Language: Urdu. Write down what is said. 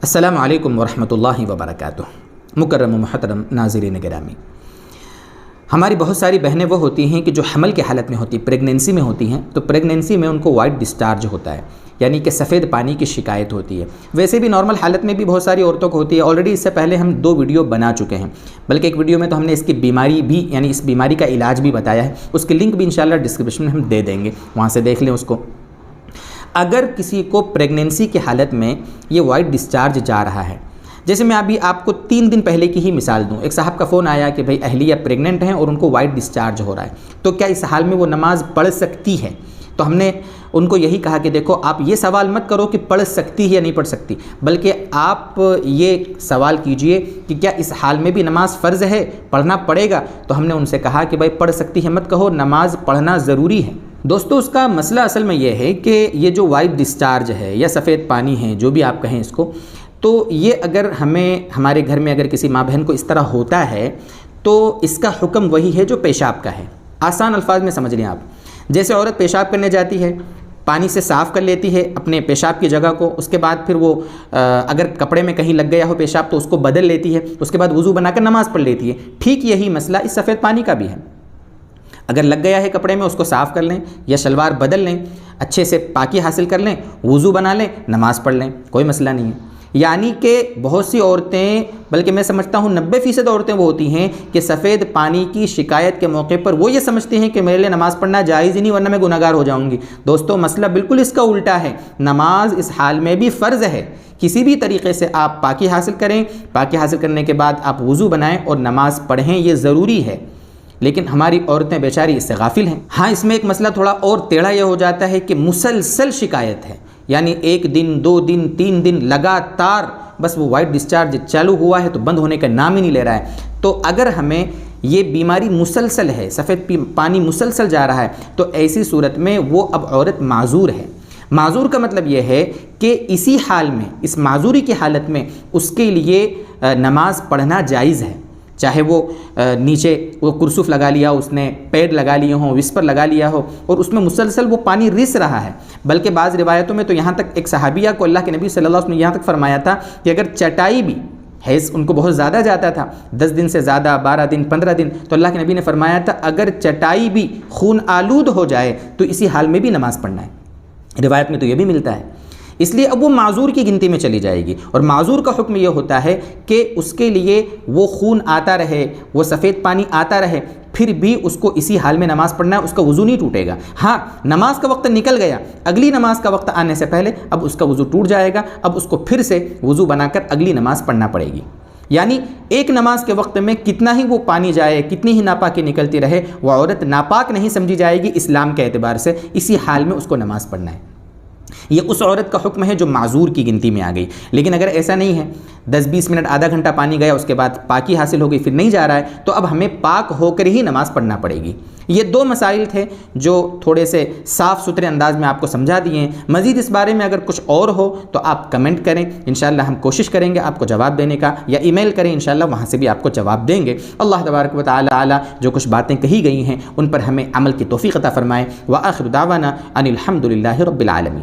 السلام علیکم ورحمۃ اللہ وبرکاتہ۔ مکرم و محترم ناظرین گرامی، ہماری بہت ساری بہنیں وہ ہوتی ہیں کہ جو حمل کے حالت میں ہوتی پریگننسی میں ہوتی ہیں، تو پریگننسی میں ان کو وائٹ ڈسچارج ہوتا ہے، یعنی کہ سفید پانی کی شکایت ہوتی ہے۔ ویسے بھی نارمل حالت میں بھی بہت ساری عورتوں کو ہوتی ہے۔ آلریڈی اس سے پہلے ہم 2 ویڈیو بنا چکے ہیں، بلکہ ایک ویڈیو میں تو ہم نے اس کی بیماری بھی یعنی اس بیماری کا علاج بھی بتایا ہے، اس کی لنک بھی انشاءاللہ ڈسکرپشن میں ہم دے دیں گے، وہاں سے دیکھ لیں اس کو۔ اگر کسی کو پریگننسی کی حالت میں یہ وائٹ ڈسچارج جا رہا ہے، جیسے میں ابھی آپ کو 3 دن پہلے کی ہی مثال دوں، ایک صاحب کا فون آیا کہ بھائی اہلیہ پریگننٹ ہیں اور ان کو وائٹ ڈسچارج ہو رہا ہے، تو کیا اس حال میں وہ نماز پڑھ سکتی ہے؟ تو ہم نے ان کو یہی کہا کہ دیکھو، آپ یہ سوال مت کرو کہ پڑھ سکتی ہے یا نہیں پڑھ سکتی، بلکہ آپ یہ سوال کیجئے کہ کیا اس حال میں بھی نماز فرض ہے، پڑھنا پڑے گا؟ تو ہم نے ان سے کہا کہ بھائی پڑھ سکتی ہے مت کہو، نماز پڑھنا ضروری ہے۔ دوستو، اس کا مسئلہ اصل میں یہ ہے کہ یہ جو وائٹ ڈسچارج ہے یا سفید پانی ہے، جو بھی آپ کہیں اس کو، تو یہ اگر ہمارے گھر میں اگر کسی ماں بہن کو اس طرح ہوتا ہے تو اس کا حکم وہی ہے جو پیشاب کا ہے۔ آسان الفاظ میں سمجھ لیں آپ، جیسے عورت پیشاب کرنے جاتی ہے، پانی سے صاف کر لیتی ہے اپنے پیشاب کی جگہ کو، اس کے بعد پھر وہ اگر کپڑے میں کہیں لگ گیا ہو پیشاب تو اس کو بدل لیتی ہے، اس کے بعد وضو بنا کر نماز پڑھ لیتی ہے۔ ٹھیک یہی مسئلہ اس سفید پانی کا بھی ہے۔ اگر لگ گیا ہے کپڑے میں، اس کو صاف کر لیں یا شلوار بدل لیں، اچھے سے پاکی حاصل کر لیں، وضو بنا لیں، نماز پڑھ لیں، کوئی مسئلہ نہیں ہے۔ یعنی کہ بہت سی عورتیں، بلکہ میں سمجھتا ہوں 90% عورتیں وہ ہوتی ہیں کہ سفید پانی کی شکایت کے موقع پر وہ یہ سمجھتی ہیں کہ میرے لیے نماز پڑھنا جائز ہی نہیں، ورنہ میں گناہگار ہو جاؤں گی۔ دوستو، مسئلہ بالکل اس کا الٹا ہے۔ نماز اس حال میں بھی فرض ہے۔ کسی بھی طریقے سے آپ پاکی حاصل کریں، پاکی حاصل کرنے کے بعد آپ وضو بنائیں اور نماز پڑھیں، یہ ضروری ہے۔ لیکن ہماری عورتیں بیچاری اس سے غافل ہیں۔ ہاں، اس میں ایک مسئلہ تھوڑا اور ٹیڑھا یہ ہو جاتا ہے کہ مسلسل شکایت ہے، یعنی 1 دن 2 دن 3 دن لگاتار بس وہ وائٹ ڈسچارج چالو ہوا ہے تو بند ہونے کا نام ہی نہیں لے رہا ہے۔ تو اگر ہمیں یہ بیماری مسلسل ہے، سفید پانی مسلسل جا رہا ہے، تو ایسی صورت میں وہ اب عورت معذور ہے۔ معذور کا مطلب یہ ہے کہ اسی حال میں، اس معذوری کی حالت میں اس کے لیے نماز پڑھنا جائز ہے، چاہے وہ نیچے وہ کرسف لگا لیا ہو، اس نے پیڈ لگا لیے ہوں، وسپر لگا لیا ہو اور اس میں مسلسل وہ پانی رس رہا ہے۔ بلکہ بعض روایتوں میں تو یہاں تک ایک صحابیہ کو اللہ کے نبی صلی اللہ علیہ وسلم نے یہاں تک فرمایا تھا کہ اگر چٹائی بھی حیض ان کو بہت زیادہ جاتا تھا، 10 دن سے زیادہ، 12 دن، 15 دن، تو اللہ کے نبی نے فرمایا تھا اگر چٹائی بھی خون آلود ہو جائے تو اسی حال میں بھی نماز پڑھنا ہے۔ روایت میں تو یہ بھی ملتا ہے۔ اس لیے اب وہ معذور کی گنتی میں چلی جائے گی، اور معذور کا حکم یہ ہوتا ہے کہ اس کے لیے وہ خون آتا رہے، وہ سفید پانی آتا رہے، پھر بھی اس کو اسی حال میں نماز پڑھنا ہے، اس کا وضو نہیں ٹوٹے گا۔ ہاں، نماز کا وقت نکل گیا، اگلی نماز کا وقت آنے سے پہلے اب اس کا وضو ٹوٹ جائے گا، اب اس کو پھر سے وضو بنا کر اگلی نماز پڑھنا پڑے گی۔ یعنی ایک نماز کے وقت میں کتنا ہی وہ پانی جائے، کتنی ہی ناپاکی نکلتی رہے، وہ عورت ناپاک نہیں سمجھی جائے گی اسلام کے اعتبار سے، اسی حال میں اس کو نماز پڑھنا ہے۔ یہ اس عورت کا حکم ہے جو معذور کی گنتی میں آ گئی۔ لیکن اگر ایسا نہیں ہے، 10-20 منٹ، آدھا گھنٹہ پانی گیا، اس کے بعد پاکی حاصل ہو گئی، پھر نہیں جا رہا ہے، تو اب ہمیں پاک ہو کر ہی نماز پڑھنا پڑے گی۔ یہ 2 مسائل تھے جو تھوڑے سے صاف ستھرے انداز میں آپ کو سمجھا دیے ہیں۔ مزید اس بارے میں اگر کچھ اور ہو تو آپ کمنٹ کریں، انشاءاللہ ہم کوشش کریں گے آپ کو جواب دینے کا، یا ای میل کریں، انشاءاللہ وہاں سے بھی آپ کو جواب دیں گے۔ اللہ تبارک و تعالی جو کچھ باتیں کہی گئی ہیں ان پر ہمیں عمل کی توفیق عطا فرمائے۔ وآخر دعوانا ان الحمد للہ رب العالمین۔